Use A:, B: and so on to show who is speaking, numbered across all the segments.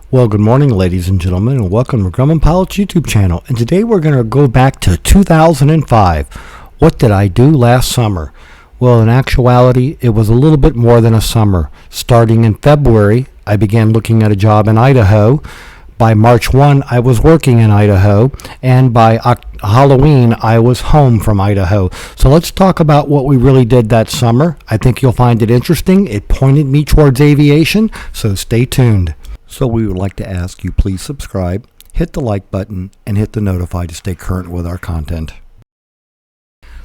A: Well, good morning, ladies and gentlemen, and welcome to Grumman Pilot's YouTube channel. And today we're going to go back to 2005. What did I do last summer? Well, in actuality, it was a little bit more than a summer. Starting in February, I began looking at a job in Idaho. By March 1, I was working in Idaho, and by Halloween, I was home from Idaho. So let's talk about what we really did that summer. I think you'll find it interesting. It pointed me towards aviation, so stay tuned. So we would like to ask you please subscribe, hit the like button, and hit the notify to stay current with our content.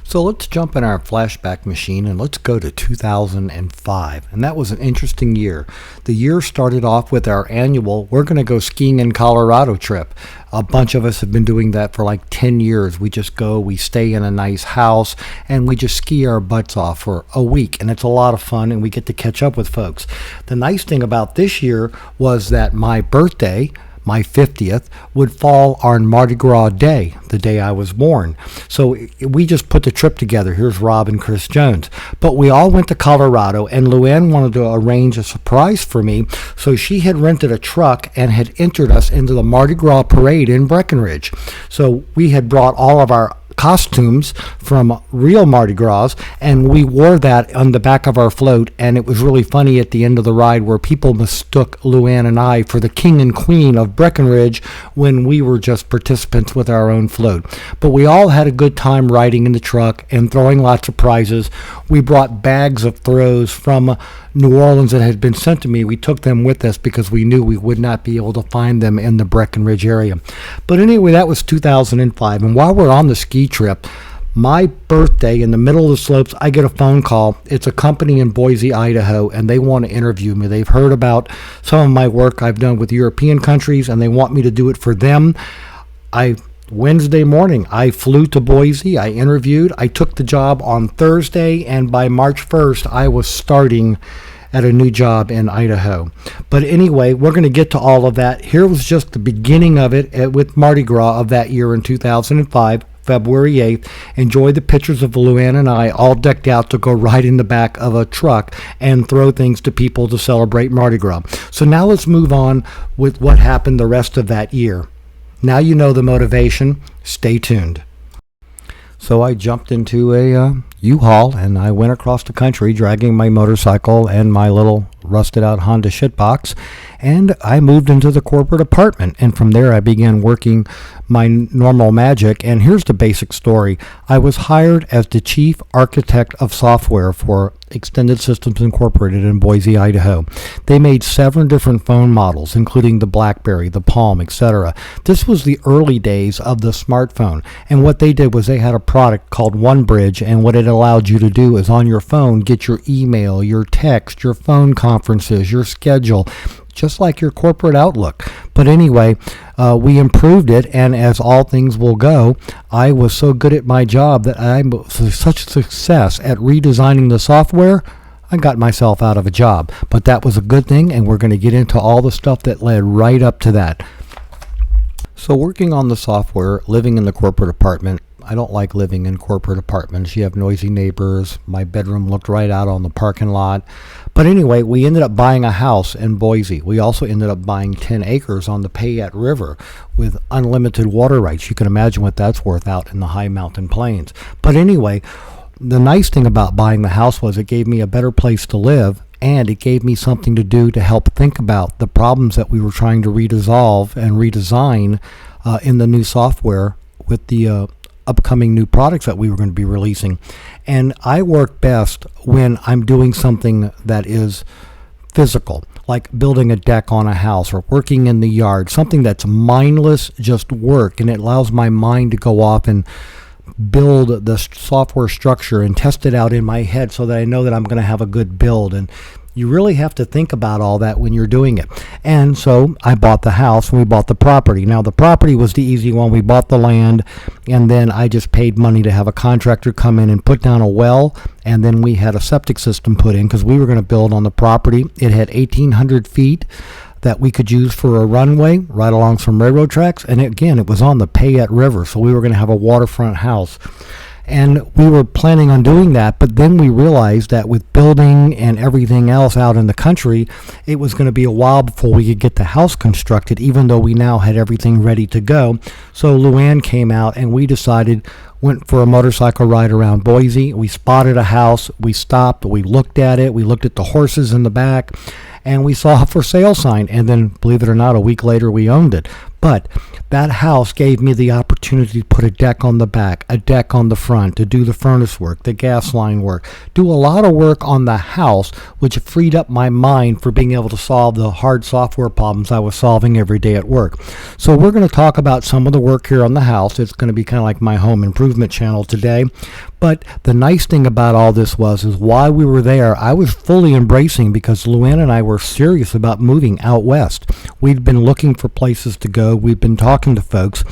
A: So let's jump in our flashback machine and let's go to 2005. And that was an interesting year. The year started off with our annual "we're going to go skiing in Colorado" trip. A bunch of us have been doing that for like 10 years. We just go, we stay in a nice house, and we just ski our butts off for a week. And it's a lot of fun, and we get to catch up with folks. The nice thing about this year was that my birthday, my 50th, would fall on Mardi Gras Day, the day I was born. So we just put the trip together. Here's Rob and Chris Jones. But we all went to Colorado, and Luann wanted to arrange a surprise for me. So she had rented a truck and had entered us into the Mardi Gras parade in Breckenridge. So we had brought all of our costumes from real Mardi Gras, and we wore that on the back of our float, and it was really funny at the end of the ride where people mistook Luann and I for the king and queen of Breckenridge when we were just participants with our own float. But we all had a good time riding in the truck and throwing lots of prizes. We brought bags of throws from New Orleans that had been sent to me. We took them with us because we knew we would not be able to find them in the Breckenridge area. But anyway, that was 2005, and while we're on the ski trip, my birthday, in the middle of the slopes, I get a phone call. It's a company in Boise, Idaho, and they want to interview me. They've heard about some of my work I've done with European countries, and they want me to do it for them. Wednesday morning, I flew to Boise. I interviewed. I took the job on Thursday, and by March 1st, I was starting at a new job in Idaho. But anyway, we're going to get to all of that. Here was just the beginning of it with Mardi Gras of that year in 2005. February 8th. Enjoy the pictures of Luann and I all decked out to go ride in the back of a truck and throw things to people to celebrate Mardi Gras. So now let's move on with what happened the rest of that year. Now you know the motivation. Stay tuned. So I jumped into a U-Haul and I went across the country dragging my motorcycle and my little rusted out Honda shitbox, and I moved into the corporate apartment, and from there I began working my normal magic. And here's the basic story. I was hired as the chief architect of software for Extended Systems Incorporated in Boise, Idaho. They made 7 different phone models, including the BlackBerry, the Palm, etc. This was the early days of the smartphone, and what they did was they had a product called OneBridge, and what it allowed you to do is on your phone get your email, your text, your phone conferences, your schedule, just like your corporate Outlook. But anyway, we improved it, and as all things will go, I was so good at my job that I was such a success at redesigning the software, I got myself out of a job. But that was a good thing, and we're going to get into all the stuff that led right up to that. So working on the software, living in the corporate apartment, I don't like living in corporate apartments. You have noisy neighbors. My bedroom looked right out on the parking lot. But anyway, we ended up buying a house in Boise. We also ended up buying 10 acres on the Payette River with unlimited water rights. You can imagine what that's worth out in the high mountain plains. But anyway, the nice thing about buying the house was it gave me a better place to live, and it gave me something to do to help think about the problems that we were trying to resolve and redesign in the new software with the upcoming new products that we were going to be releasing. And I work best when I'm doing something that is physical, like building a deck on a house or working in the yard, something that's mindless, just work, and it allows my mind to go off and build the software structure and test it out in my head so that I know that I'm going to have a good build. And you really have to think about all that when you're doing it. And so I bought the house and we bought the property. Now the property was the easy one. We bought the land, and then I just paid money to have a contractor come in and put down a well, and then we had a septic system put in because we were going to build on the property. It had 1,800 feet that we could use for a runway right along some railroad tracks, and again, it was on the Payette River, so we were going to have a waterfront house. And we were planning on doing that, but then we realized that with building and everything else out in the country, it was going to be a while before we could get the house constructed, even though we now had everything ready to go. So Luann came out and we decided, went for a motorcycle ride around Boise. We spotted a house, we stopped, we looked at it, we looked at the horses in the back, and we saw a for sale sign, and then, believe it or not, a week later we owned it. But that house gave me the opportunity to put a deck on the back, a deck on the front, to do the furnace work, the gas line work, do a lot of work on the house, which freed up my mind for being able to solve the hard software problems I was solving every day at work. So we're going to talk about some of the work here on the house. It's going to be kind of like my home improvement channel today. But the nice thing about all this is while we were there, I was fully embracing, because Luann and I were serious about moving out west. We'd been looking for places to go. We've been talking to folks.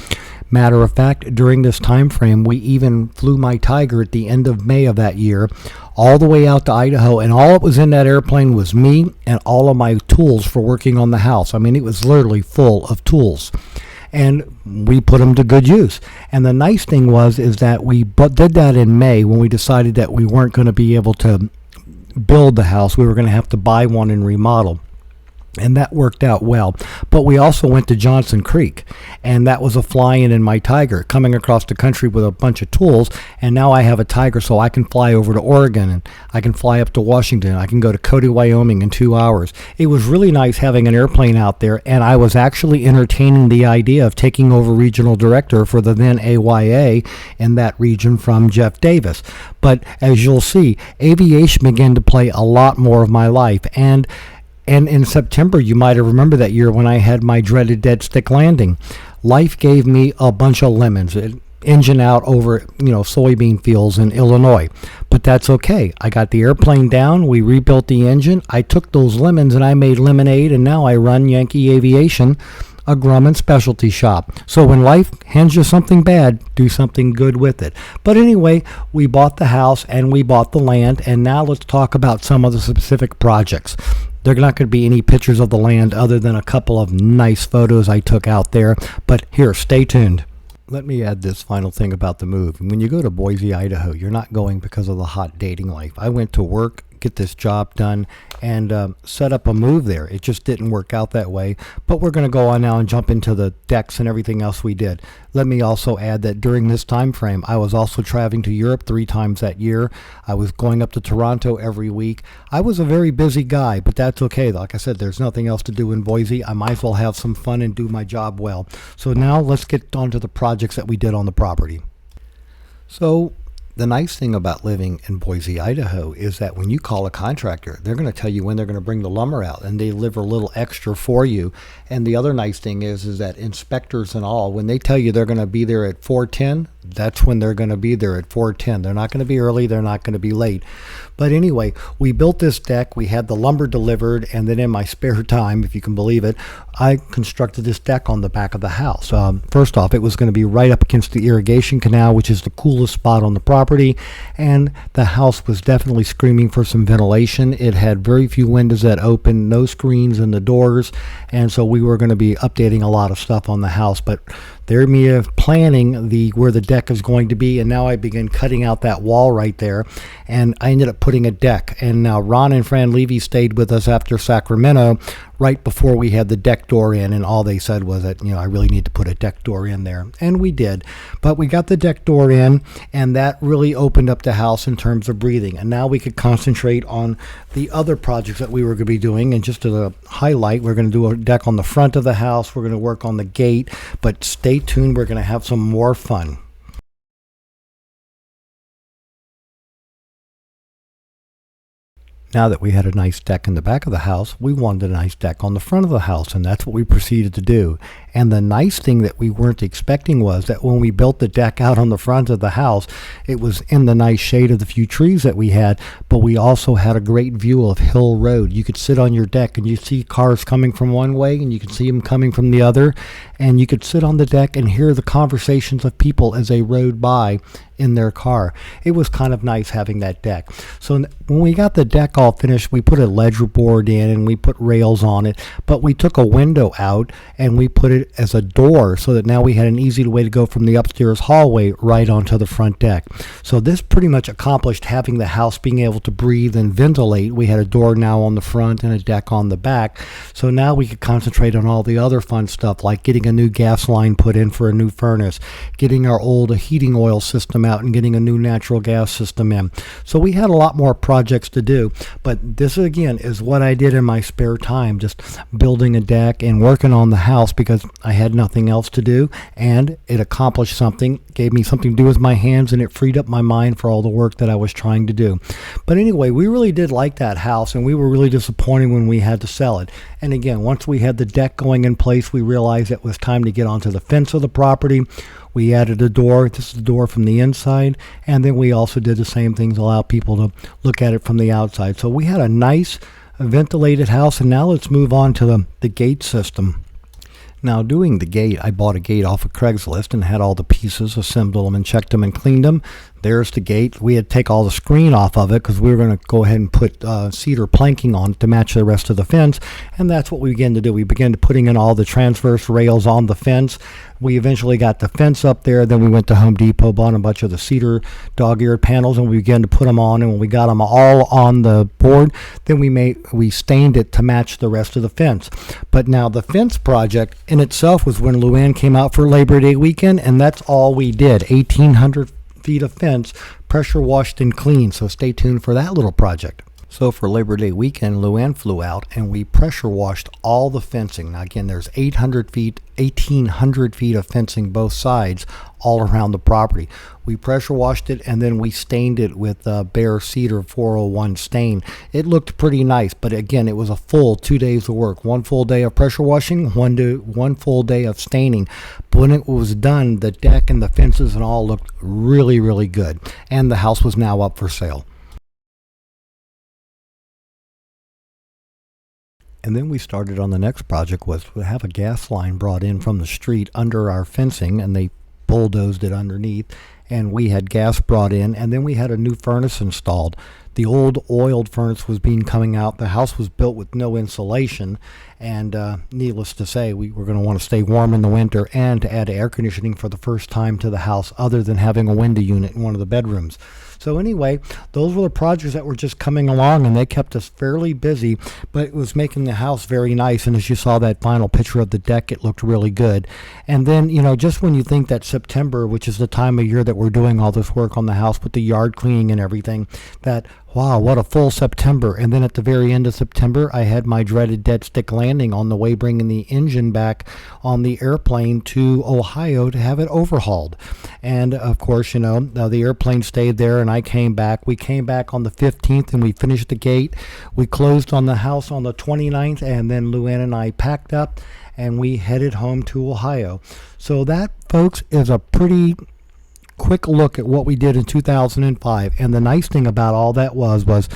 A: Matter of fact, during this time frame, we even flew my Tiger at the end of May of that year all the way out to Idaho, and all that was in that airplane was me and all of my tools for working on the house. I mean, it was literally full of tools. And we put them to good use. And the nice thing is that we did that in May when we decided that we weren't going to be able to build the house. We were going to have to buy one and remodel. And that worked out well. But we also went to Johnson Creek, and that was a fly-in in my Tiger, coming across the country with a bunch of tools. And now I have a Tiger, so I can fly over to Oregon, and I can fly up to Washington. I can go to Cody, Wyoming in 2 hours. It was really nice having an airplane out there, and I was actually entertaining the idea of taking over regional director for the then AYA in that region from Jeff Davis. But as you'll see, aviation began to play a lot more of my life. And in September, you might have remembered that year when I had my dreaded dead stick landing. Life gave me a bunch of lemons. Engine out over, soybean fields in Illinois. But that's okay. I got the airplane down. We rebuilt the engine. I took those lemons and I made lemonade, and now I run Yankee Aviation, a Grumman specialty shop. So when life hands you something bad, do something good with it. But anyway, we bought the house and we bought the land, and now let's talk about some of the specific projects. There are not going to be any pictures of the land other than a couple of nice photos I took out there. But here, stay tuned. Let me add this final thing about the move. When you go to Boise, Idaho, you're not going because of the hot dating life. I went to work, get this job done, and set up a move there. It just didn't work out that way. But we're going to go on now and jump into the decks and everything else we did. Let me also add that during this time frame, I was also traveling to Europe 3 times that year. I was going up to Toronto every week. I was a very busy guy, but that's okay. Like I said, there's nothing else to do in Boise. I might as well have some fun and do my job well. So now let's get on to the projects that we did on the property. So the nice thing about living in Boise, Idaho is that when you call a contractor, they're going to tell you when they're going to bring the lumber out, and they deliver a little extra for you. And the other nice thing is that inspectors and all, when they tell you they're going to be there at 4:10, that's when they're going to be there at 4:10. They're not going to be early. They're not going to be late. But anyway, we built this deck. We had the lumber delivered, and then in my spare time, if you can believe it, I constructed this deck on the back of the house. First off, it was going to be right up against the irrigation canal, which is the coolest spot on the property, and the house was definitely screaming for some ventilation. It had very few windows that opened, no screens in the doors, and so we were going to be updating a lot of stuff on the house. But there me of planning where the deck is going to be, and now I began cutting out that wall right there, and I ended up putting a deck. And now Ron and Fran Levy stayed with us after Sacramento right before we had the deck door in, and all they said was that, I really need to put a deck door in there, and we did. But we got the deck door in, and that really opened up the house in terms of breathing, and now we could concentrate on the other projects that we were going to be doing. And just to highlight, we're going to do a deck on the front of the house, we're going to work on the gate, but stay tuned, we're going to have some more fun. Now that we had a nice deck in the back of the house, we wanted a nice deck on the front of the house, and that's what we proceeded to do. And the nice thing that we weren't expecting was that when we built the deck out on the front of the house, it was in the nice shade of the few trees that we had, but we also had a great view of Hill Road. You could sit on your deck and you see cars coming from one way and you could see them coming from the other, and you could sit on the deck and hear the conversations of people as they rode by in their car. It was kind of nice having that deck. So when we got the deck all finished, we put a ledger board in and we put rails on it, but we took a window out and we put it it as a door so that now we had an easy way to go from the upstairs hallway right onto the front deck. So this pretty much accomplished having the house being able to breathe and ventilate. We had a door now on the front and a deck on the back. So now we could concentrate on all the other fun stuff like getting a new gas line put in for a new furnace, getting our old heating oil system out and getting a new natural gas system in. So we had a lot more projects to do, but this again is what I did in my spare time, just building a deck and working on the house because I had nothing else to do, and it accomplished something, gave me something to do with my hands, and it freed up my mind for all the work that I was trying to do. But anyway, we really did like that house, and we were really disappointed when we had to sell it. And again, once we had the deck going in place, we realized it was time to get onto the fence of the property. We added a door. This is the door from the inside, and then we also did the same things, allow people to look at it from the outside. So we had a nice ventilated house, and now let's move on to the gate system. Now, doing the gate, I bought a gate off of Craigslist and had all the pieces, assembled them and checked them and cleaned them. There's the gate. We had to take all the screen off of it because we were going to go ahead and put cedar planking on it to match the rest of the fence, and that's what we began to do. We began to putting in all the transverse rails on the fence. We eventually got the fence up there. Then we went to Home Depot, bought a bunch of the cedar dog-eared panels, and we began to put them on. And when we got them all on the board, then we stained it to match the rest of the fence. But now the fence project in itself was when Luann came out for Labor Day weekend, and that's all we did. 1,800 feet of fence, pressure washed and cleaned. So stay tuned for that little project. So for Labor Day weekend, Luann flew out and we pressure washed all the fencing. Now again, there's 1,800 feet of fencing both sides all around the property. We pressure washed it and then we stained it with Bear Cedar 401 stain. It looked pretty nice, but again, it was a full 2 days of work. 1 full day of pressure washing, one full day of staining. But when it was done, the deck and the fences and all looked really, really good. And the house was now up for sale. And then we started on the next project was to have a gas line brought in from the street under our fencing, and they bulldozed it underneath, and we had gas brought in, and then we had a new furnace installed. The old oiled furnace was coming out. The house was built with no insulation, and needless to say, we were going to want to stay warm in the winter and to add air conditioning for the first time to the house other than having a window unit in one of the bedrooms. So anyway, those were the projects that were just coming along, and they kept us fairly busy, but it was making the house very nice. And as you saw that final picture of the deck, it looked really good. And then, just when you think that September, which is the time of year that we're doing all this work on the house with the yard cleaning and everything, that wow, what a full September. And then at the very end of September, I had my dreaded dead stick landing on the way bringing the engine back on the airplane to Ohio to have it overhauled. And of course, the airplane stayed there and I came back. We came back on the 15th and we finished the gate. We closed on the house on the 29th, and then Luann and I packed up and we headed home to Ohio. So that, folks, is a pretty quick look at what we did in 2005. And the nice thing about all that was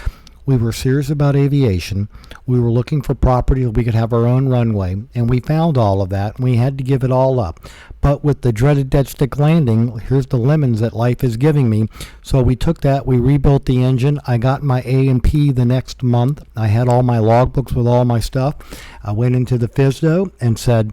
A: we were serious about aviation. We were looking for property that we could have our own runway, and we found all of that. We had to give it all up. But with the dreaded dead stick landing, here's the lemons that life is giving me. So we took that, we rebuilt the engine. I got my A&P the next month. I had all my logbooks with all my stuff. I went into the FSDO and said,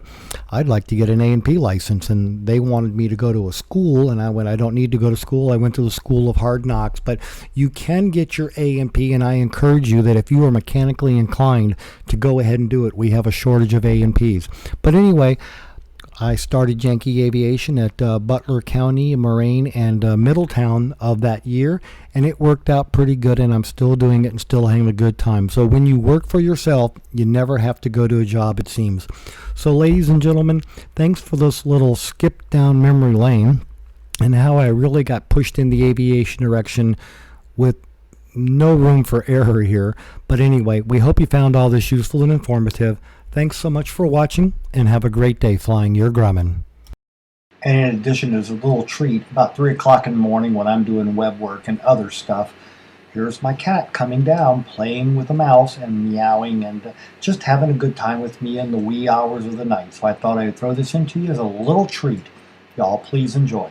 A: I'd like to get an A&P license. And they wanted me to go to a school, and I went, I don't need to go to school. I went to the School of Hard Knocks. But you can get your A&P, and I encourage you that if you are mechanically inclined to go ahead and do it. We have a shortage of A&Ps. But anyway, I started Yankee Aviation at Butler County, Moraine, and Middletown of that year, and it worked out pretty good, and I'm still doing it and still having a good time. So when you work for yourself, you never have to go to a job, it seems. So ladies and gentlemen, thanks for this little skip down memory lane and how I really got pushed in the aviation direction with no room for error here. But anyway, we hope you found all this useful and informative. Thanks so much for watching, and have a great day flying your Grumman. And in addition, as a little treat, about 3 o'clock in the morning when I'm doing web work and other stuff, here's my cat coming down, playing with a mouse and meowing and just having a good time with me in the wee hours of the night. So I thought I would throw this into you as a little treat. Y'all please enjoy.